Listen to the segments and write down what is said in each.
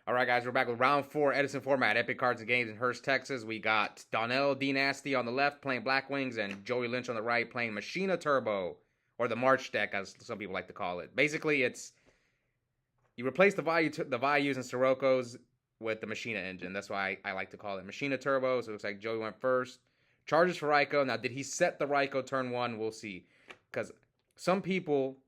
All right, guys, we're back with round 4, Edison format, Epic Cards and Games in Hurst, Texas. We got Donnell, Dnasty on the left playing Blackwings, and Joey Linch on the right playing Machina Turbo, or the March deck, as some people like to call it. Basically, it's you replace the values and Siroccos with the Machina engine. That's why I like to call it Machina Turbo. So it looks like Joey went first. Charges for Ryko. Now, did he set the Ryko turn 1? We'll see. Because some people,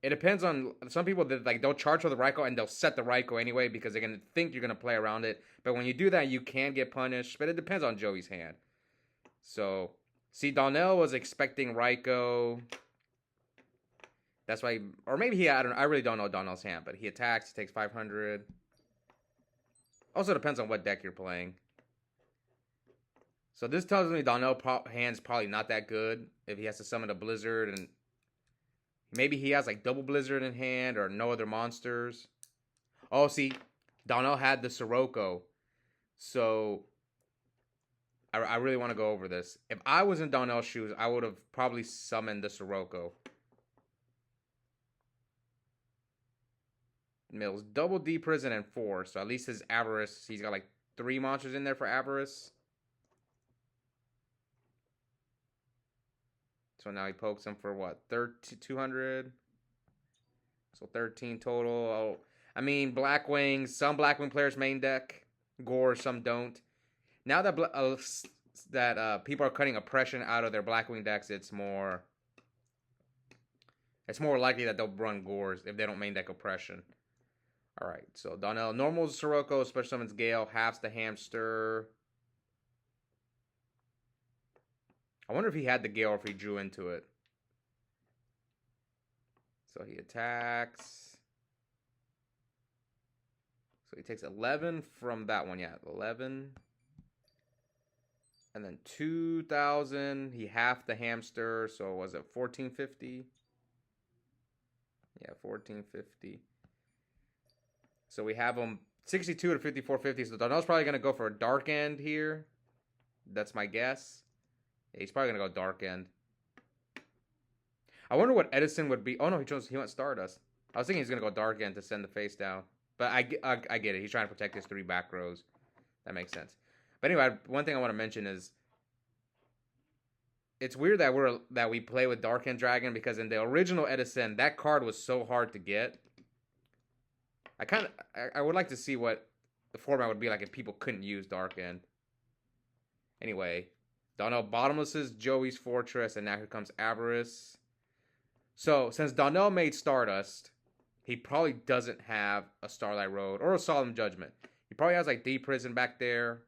it depends on some people that like don't charge for the Ryko and they'll set the Ryko anyway because they're gonna think you're gonna play around it. But when you do that, you can get punished. But it depends on Joey's hand. So, see, Donnell was expecting Ryko. That's why, or maybe I really don't know Donnell's hand, but he attacks, he takes 500. Also depends on what deck you're playing. So this tells me Donnell hand's probably not that good if he has to summon a Blizzard, and maybe he has like double Blizzard in hand or no other monsters. Oh, see, Donnell had the Sirocco. So I really want to go over this. If I was in Donnell's shoes, I would have probably summoned the Sirocco. Mills double D prison and 4, so at least his Avarice, he's got like 3 monsters in there for Avarice. So now he pokes him for what, 200? So 13 total. Oh, I mean, Blackwings, some Blackwing players main deck Gore, some don't. Now that people are cutting oppression out of their Blackwing decks, it's more likely that they'll run Gores if they don't main deck oppression. Alright, so Donnell, normal Sirocco, special summons Gale, halves the Hamster. I wonder if he had the Gale or if he drew into it. So he attacks. So he takes 11 from that one, yeah, 11. And then 2,000, he halved the Hamster, so was it 1450? Yeah, 1450. So we have him 62 to 5450. So Donnell's probably going to go for a Dark End here. That's my guess. Yeah, he's probably going to go Dark End. I wonder what Edison would be. Oh, no, he went Stardust. I was thinking he's going to go Dark End to send the face down. But I get it. He's trying to protect his 3 back rows. That makes sense. But anyway, one thing I want to mention is it's weird that we play with Dark End Dragon because in the original Edison, that card was so hard to get. I would like to see what the format would be like if people couldn't use Dark End. Anyway, Donnell bottomlesses Joey's Fortress, and now here comes Avarice. So, since Donnell made Stardust, he probably doesn't have a Starlight Road or a Solemn Judgment. He probably has like D Prison back there,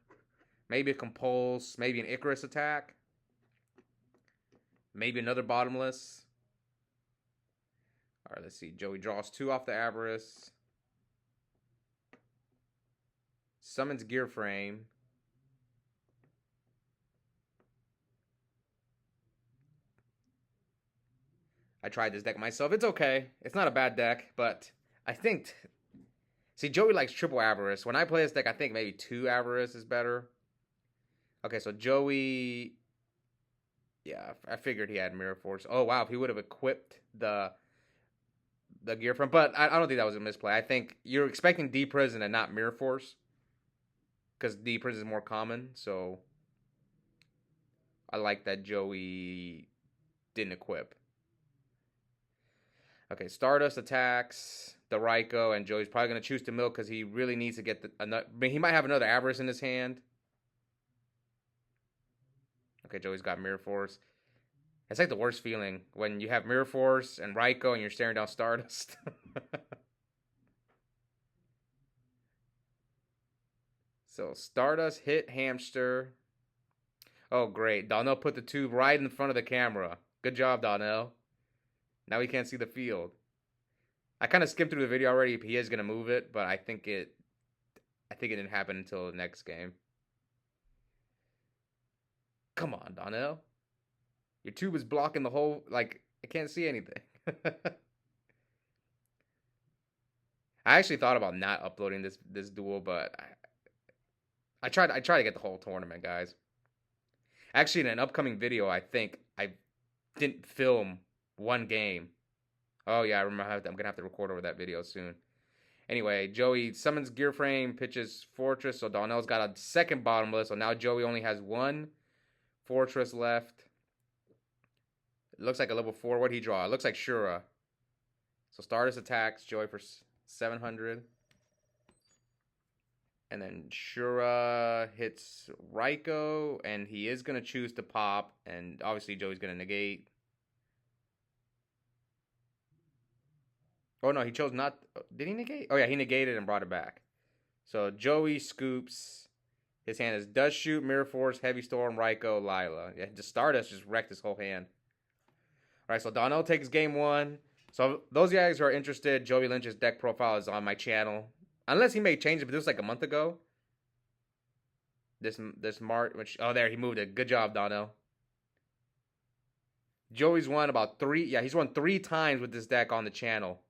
maybe a Compulse, maybe an Icarus attack, maybe another bottomless. All right, let's see. Joey draws 2 off the Avarice. Summons Gear Frame. I tried this deck myself. It's okay. It's not a bad deck, but I think... See, Joey likes triple Avarice. When I play this deck, I think maybe 2 Avarice is better. Okay, so Joey... Yeah, I figured he had Mirror Force. Oh, wow, if he would have equipped the Gear Frame. But I don't think that was a misplay. I think you're expecting D Prison and not Mirror Force. Because D Prison is more common, so... I like that Joey didn't equip. Okay, Stardust attacks the Ryko, and Joey's probably going to choose to mill because he really needs to get he might have another Avarice in his hand. Okay, Joey's got Mirror Force. It's like the worst feeling when you have Mirror Force and Ryko and you're staring down Stardust. So, Stardust hit Hamster. Oh, great. Donnell put the 2 right in front of the camera. Good job, Donnell. Now we can't see the field. I kind of skipped through the video already. He is going to move it, but I think it didn't happen until the next game. Come on, Donnell. Your tube is blocking the whole, like, I can't see anything. I actually thought about not uploading this duel, but I tried to get the whole tournament, guys. Actually, in an upcoming video, I think I didn't film one game. Oh, yeah, I remember I'm going to have to record over that video soon. Anyway, Joey summons Gear Frame, pitches Fortress, so Donnell's got a second bottomless, so now Joey only has one Fortress left. It looks like a level 4. What'd he draw? It looks like Shura. So Stardust attacks Joey for 700. And then Shura hits Raikou, and he is going to choose to pop, and obviously Joey's going to negate. Oh, no, he chose not... Did he negate? Oh, yeah, he negated and brought it back. So Joey scoops. His hand is Dust Shoot, Mirror Force, Heavy Storm, Raikou, Lila. Yeah, just Stardust just wrecked his whole hand. All right, so Donnell takes game 1. So those guys who are interested, Joey Lynch's deck profile is on my channel. Unless he made changes, but this was like a month ago. This March, oh, there, he moved it. Good job, Donnell. Joey's won about 3. Yeah, he's won 3 times with this deck on the channel.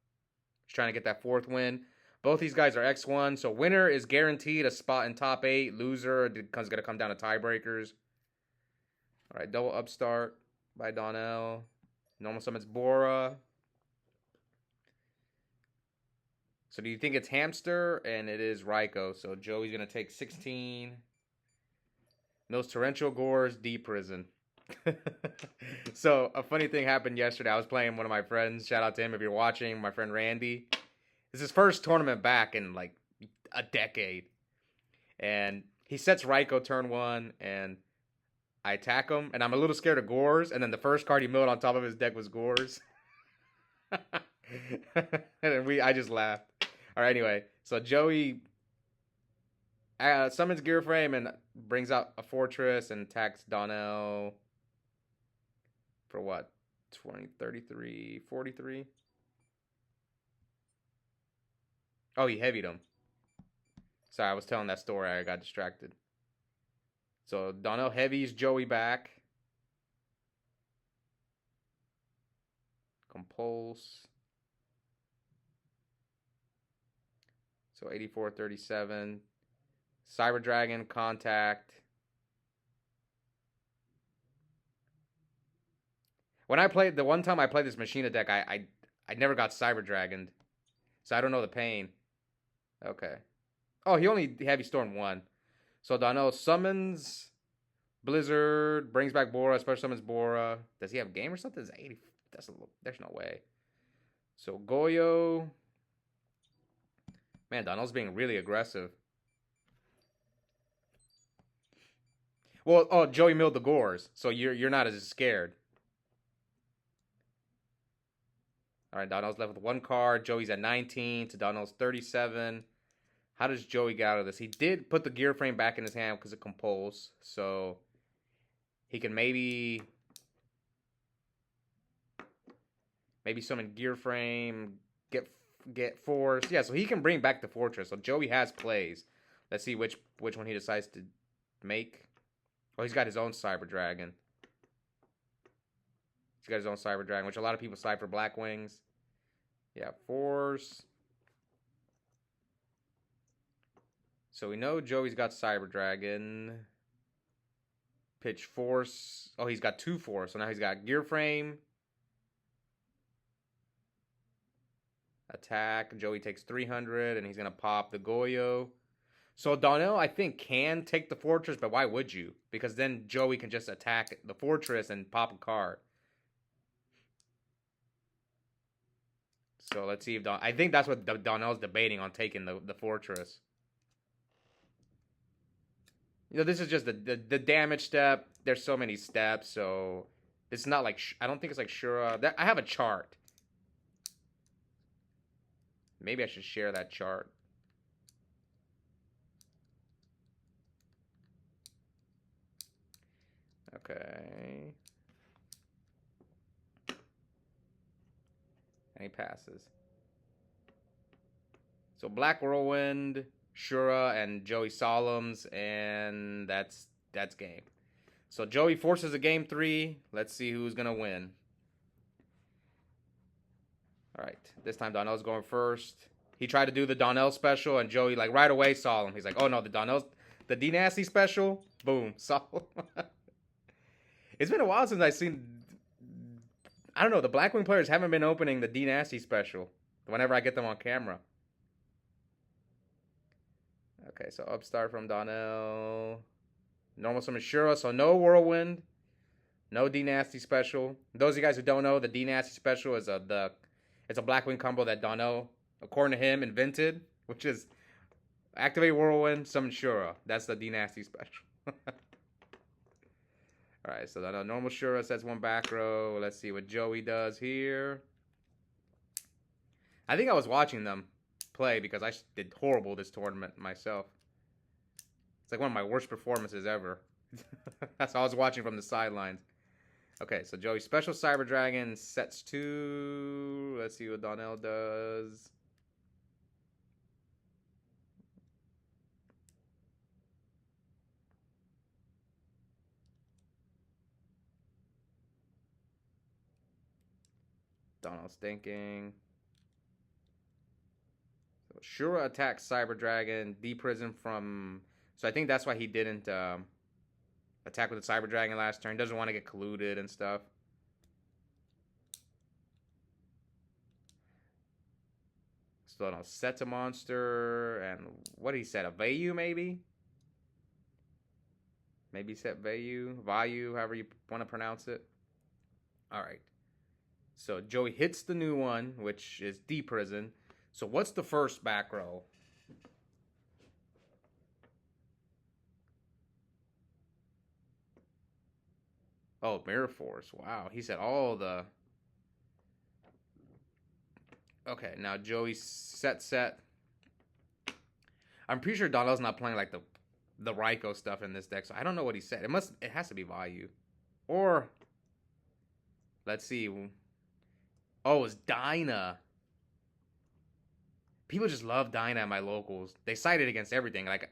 He's trying to get that 4th win. Both these guys are X1, so winner is guaranteed a spot in top 8. Loser is going to come down to tiebreakers. All right, double upstart by Donnell. Normal summons Bora. So do you think it's Hamster? And it is Raikou. So Joey's going to take 16. Those torrential gores, deep prison. So a funny thing happened yesterday. I was playing one of my friends. Shout out to him if you're watching. My friend Randy. It's his first tournament back in like a decade. And he sets Raikou turn 1. And I attack him. And I'm a little scared of gores. And then the first card he milled on top of his deck was gores. And I just laughed. All right, anyway. So Joey summons Gear Frame and brings out a Fortress and attacks Donnell for what? 20, 33, 43? Oh, he heavied him. Sorry, I was telling that story. I got distracted. So Donnell heavies Joey back. Compulse. So 84, 37. Cyber Dragon, Contact. When I played, the one time I played this Machina deck, I never got Cyber Dragoned. So I don't know the pain. Okay. Oh, he only Heavy Storm 1. So Donnell summons Blizzard, brings back Bora, special summons Bora. Does he have game or something? 80. There's no way. So Goyo. Man, Donnell's being really aggressive. Well, oh, Joey milled the gores, so you're not as scared. All right, Donnell's left with 1 card. Joey's at 19 to Donnell's 37. How does Joey get out of this? He did put the Gear Frame back in his hand because it compulse, so he can maybe summon Gear Frame, get Force. Yeah, so he can bring back the Fortress. So Joey has plays. Let's see which one he decides to make. Oh, he's got his own Cyber Dragon. He's got his own Cyber Dragon, which a lot of people cite for Blackwings. Yeah, Force. So we know Joey's got Cyber Dragon. Pitch Force. Oh, he's got 2 Force. So now he's got Gear Frame. Attack. Joey takes 300, and he's going to pop the Goyo. So Donnell, I think, can take the Fortress, but why would you? Because then Joey can just attack the Fortress and pop a card. So let's see if I think that's what Donnell's debating on, taking the Fortress. You know, this is just the damage step. There's so many steps, so it's not like... I don't think it's like Shura. I have a chart. Maybe I should share that chart. Okay. And he passes. So Black Whirlwind, Shura, and Joey Solemns, and that's game. So Joey forces a game 3. Let's see who's gonna win. All right, this time Donnell's going first. He tried to do the Donnell special, and Joey like right away saw him. He's like, "Oh no, the Dnasty special." Boom, saw him. It's been a while since I've seen. I don't know. The Blackwing players haven't been opening the Dnasty special whenever I get them on camera. Okay, so upstart from Donnell. Normal summon Shura, so no Whirlwind. No Dnasty special. Those of you guys who don't know, the Dnasty special is it's a Blackwing combo that Donnell, according to him, invented, which is activate Whirlwind, summon Shura. That's the Dnasty special. Alright, so the normal Shura sets one back row. Let's see what Joey does here. I think I was watching them play because I did horrible this tournament myself. It's like one of my worst performances ever. That's how I was watching from the sidelines. Okay, so Joey special Cyber Dragon sets 2. Let's see what Donnell does. Donnell's thinking. So Shura attacks Cyber Dragon, deprison from. So I think that's why he didn't attack with the Cyber Dragon last turn. Doesn't want to get colluded and stuff. So Donnell sets a monster, and what did he set? A Vayu maybe? Maybe set Vayu, however you want to pronounce it. All right. So Joey hits the new one, which is deprison. So what's the first back row? Oh, Mirror Force. Wow. He said all the... Okay, now Joey set. I'm pretty sure Donnell's not playing like the Raikou stuff in this deck, so I don't know what he said. It has to be Vayu. Or let's see. Oh, it's Dyna. People just love Dyna at my locals. They cite it against everything. Like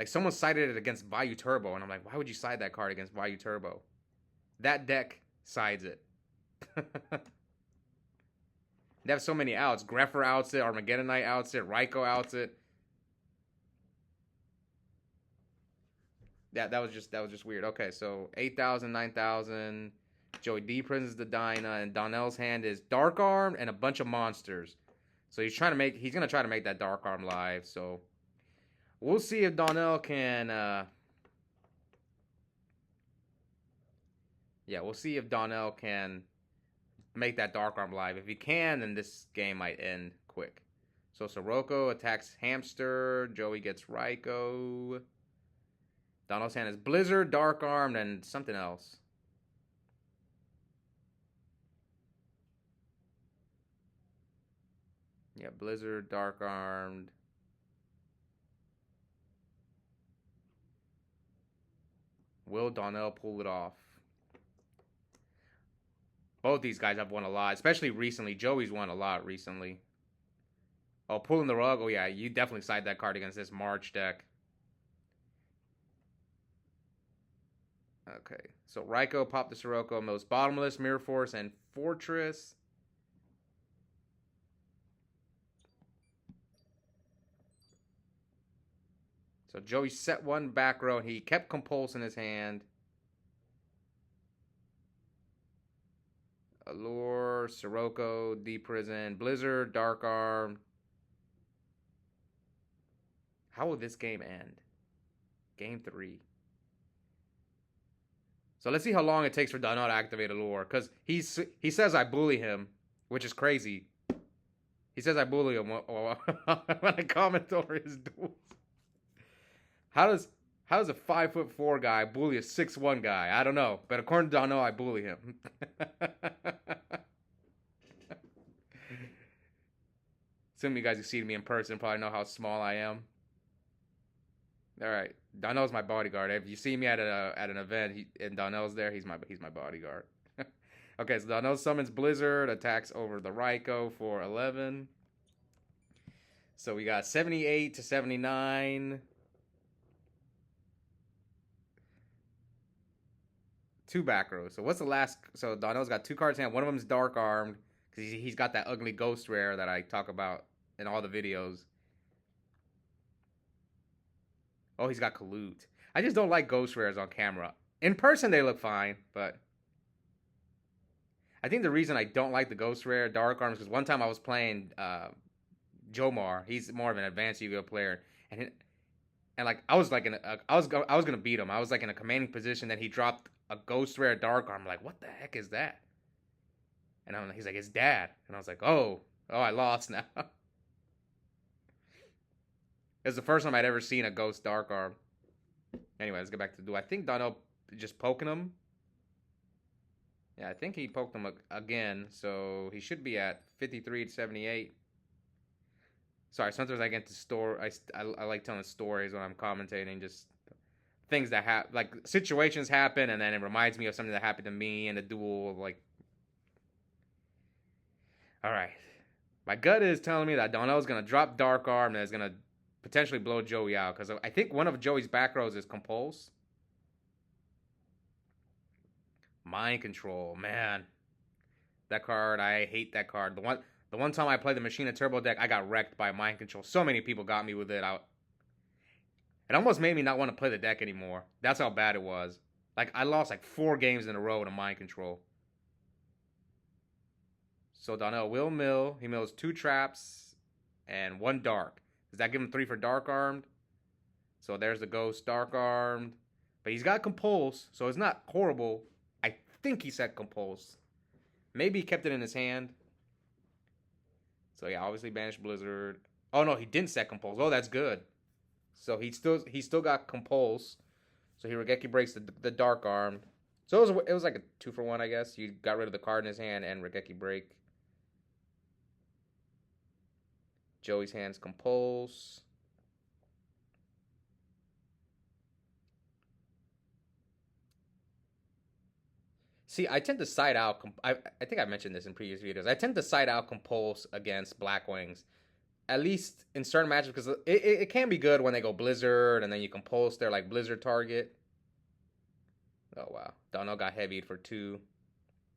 someone cited it against Vayu Turbo, and I'm like, why would you side that card against Vayu Turbo? That deck sides it. They have so many outs. Greffer outs it, Armageddon Knight outs it, Raikou outs it. Yeah, that was just weird. Okay, so 8,000, 9,000. Joey deprisons the Dyna, and Donnell's hand is Dark Arm and a bunch of monsters. So he's gonna try to make that Dark Arm live. So we'll see if Donnell can. Yeah, we'll see if Donnell can make that Dark Arm live. If he can, then this game might end quick. So Sirocco attacks Hamster. Joey gets Raikou. Donnell's hand is Blizzard, Dark Armed, and something else. Yeah, Blizzard, Dark Armed. Will Donnell pull it off? Both these guys have won a lot, especially recently. Joey's won a lot recently. Oh, pulling the rug. Oh, yeah, you definitely side that card against this March deck. Okay, so Raikou, Pop the Sirocco, Most Bottomless, Mirror Force, and Fortress. So Joey set one back row, and he kept Compulse in his hand. Allure, Sirocco, Deprison, Blizzard, Dark Arm. How will this game end? Game 3. So let's see how long it takes for Donnell to activate Allure. Because he says I bully him, which is crazy. He says I bully him when I comment over his duels. How does a 5'4" guy bully a 6'1" guy? I don't know. But according to Donnell, I bully him. Some of you guys who see me in person probably know how small I am. All right, Donnell's my bodyguard. If you see me at an event and Donnell's there, he's my bodyguard. Okay, so Donnell summons Blizzard, attacks over the Raikou for 11. So we got 78 to 79. 2 back rows. So what's the last? So Donnell's got 2 cards in hand. One of them is Dark Armed because he's got that ugly ghost rare that I talk about in all the videos. Oh, he's got Collude. I just don't like ghost rares on camera. In person, they look fine, but I think the reason I don't like the ghost rare Dark Arms is because one time I was playing Jomar. He's more of an advanced Yu-Gi-Oh player, and and like I was like I was gonna beat him. I was like in a commanding position. Then he dropped a Ghost Rare Dark Arm. I'm like, what the heck is that? And he's like, it's Dad. And I was like, oh, I lost now. It was the first time I'd ever seen a Ghost Dark Arm. Anyway, let's get back to do. I think Donnell just poking him. Yeah, I think he poked him again, so he should be at 53 to 78. Sorry, sometimes I get to store. I like telling stories when I'm commentating, just things that happen, like situations happen, and then it reminds me of something that happened to me in a duel. Like, all right, my gut is telling me that Donnell's gonna drop Dark Arm and is gonna potentially blow Joey out because I think one of Joey's back rows is Compulse. Mind Control, man, that card, I hate that card. The one time I played the Machina Turbo deck, I got wrecked by Mind Control. So many people got me with it. It almost made me not want to play the deck anymore. That's how bad it was. Like, I lost like 4 games in a row to Mind Control. So Donnell will mill. He mills 2 traps and 1 dark. Does that give him 3 for Dark Armed? So there's the Ghost Dark Armed. But he's got Compulse, so it's not horrible. I think he set Compulse. Maybe he kept it in his hand. So yeah, obviously banished Blizzard. Oh no, he didn't set Compulse. Oh, that's good. So he still got Compulse. So he Regeki breaks the Dark Arm. So it was like a 2-for-1, I guess. You got rid of the card in his hand and Regeki break. Joey's hand's Compulse. See, I tend to side out. I think I mentioned this in previous videos. I tend to side out Compulse against Blackwings, at least in certain matches, because it can be good when they go Blizzard and then you Compulse their like Blizzard target. Oh wow, Donnell got heavied for 2.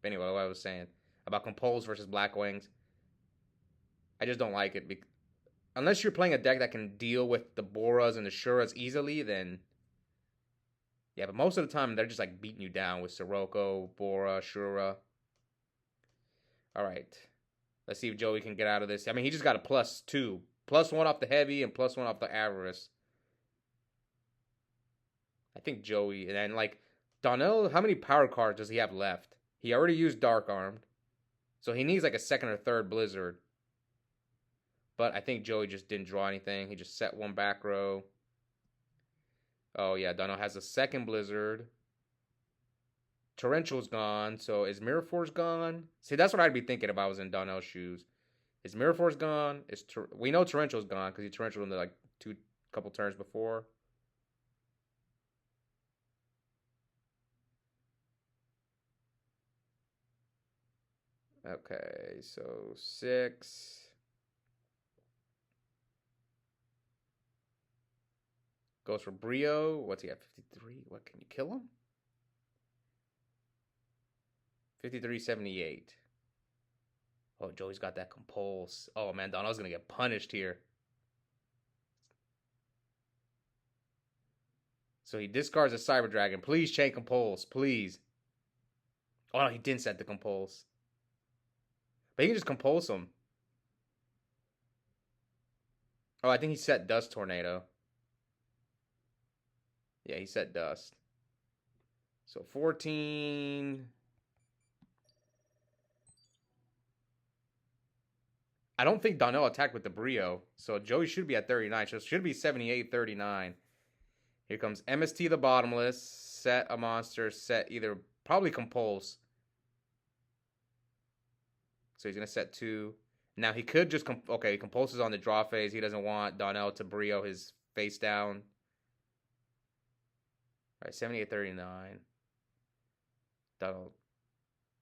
But anyway, what I was saying about Compulse versus Blackwings, I just don't like it. Unless you're playing a deck that can deal with the Boras and the Shuras easily, then yeah, but most of the time, they're just like beating you down with Sirocco, Bora, Shura. All right. Let's see if Joey can get out of this. I mean, he just got a +2. +1 off the heavy and +1 off the avarice. I think Joey, and then like Donnell, how many power cards does he have left? He already used Dark Armed. So he needs like a 2nd or 3rd Blizzard. But I think Joey just didn't draw anything. He just set 1 back row. Oh, yeah, Donnell has a 2nd Blizzard. Torrential's gone, so is Mirror Force gone? See, that's what I'd be thinking if I was in Donnell's shoes. Is Mirror Force gone? We know Torrential's gone because he Torrentialed in the like couple turns before. Okay, so 6. Goes for Brio. What's he at? 53. What, can you kill him? 53.78. Oh, Joey's got that Compulse. Oh man, Donnell's gonna get punished here. So he discards a Cyber Dragon. Please chain Compulse, please. Oh no, he didn't set the Compulse. But he can just Compulse him. Oh, I think he set Dust Tornado. Yeah, he set Dust. So 14. I don't think Donnell attacked with the Brio. So Joey should be at 39. So it should be 78-39. Here comes MST the Bottomless. Set a monster. Set either, probably Compulse. So he's going to set 2. Now he could just, okay, Compulse is on the draw phase. He doesn't want Donnell to Brio his face down. All right, 78-39.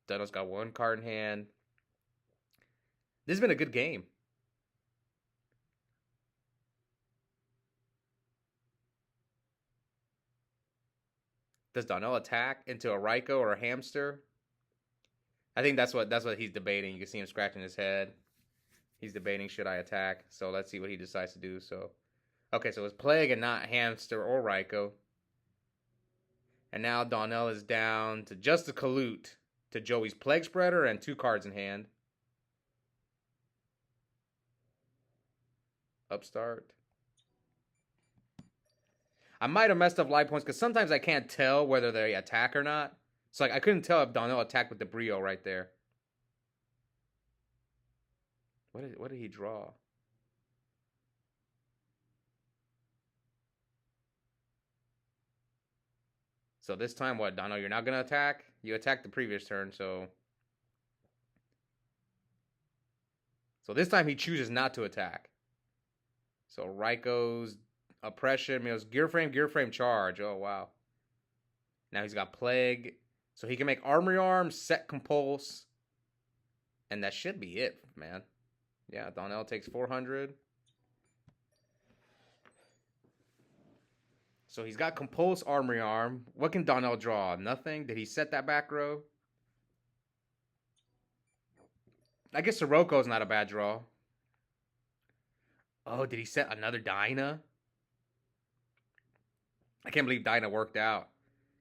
Donnell's got 1 card in hand. This has been a good game. Does Donnell attack into a Raikou or a Hamster? I think that's what he's debating. You can see him scratching his head. He's debating, should I attack? So let's see what he decides to do. So, okay, so it's Plague and not Hamster or Raikou. And now Donnell is down to just a Kalute to Joey's Plague Spreader and 2 cards in hand. Upstart. I might have messed up life points because sometimes I can't tell whether they attack or not. So like I couldn't tell if Donnell attacked with the Brio right there. What did he draw? So this time what, Donnell, you're not gonna attack? You attacked the previous turn, so this time he chooses not to attack. So Raiko's oppression, Mills gear frame charge. Oh wow. Now he's got plague. So he can make armory arms, set compulse. And that should be it, man. Yeah, Donnell takes 400. So he's got compulse armory arm. What can Donnell draw? Nothing? Did he set that back row? I guess Siroko's not a bad draw. Oh, did he set another Dyna? I can't believe Dyna worked out.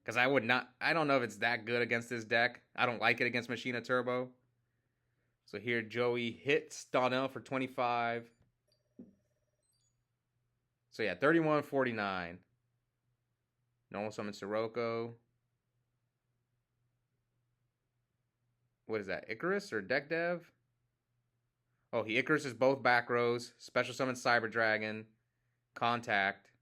Because I don't know if it's that good against this deck. I don't like it against Machina Turbo. So here Joey hits Donnell for 25. So yeah, 31-49. Normal summon Sirocco. What is that? Icarus or Deck Dev? Oh, he Icarus is both back rows. Special summon Cyber Dragon. Contact.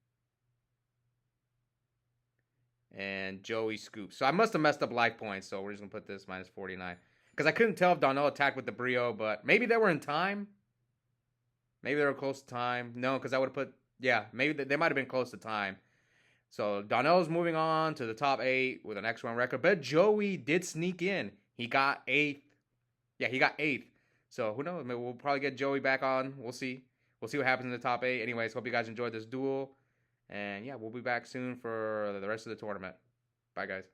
And Joey scoops. So I must have messed up life points, so we're just going to put this minus 49. Because I couldn't tell if Donnell attacked with the Brio, but maybe they were in time. Maybe they were close to time. No, because I would have put... Yeah, maybe they might have been close to time. So Donnell's moving on to the top 8 with an X1 record. But Joey did sneak in. He got 8th. Yeah, he got 8th. So who knows? Maybe we'll probably get Joey back on. We'll see. We'll see what happens in the top 8. Anyways, hope you guys enjoyed this duel. And yeah, we'll be back soon for the rest of the tournament. Bye, guys.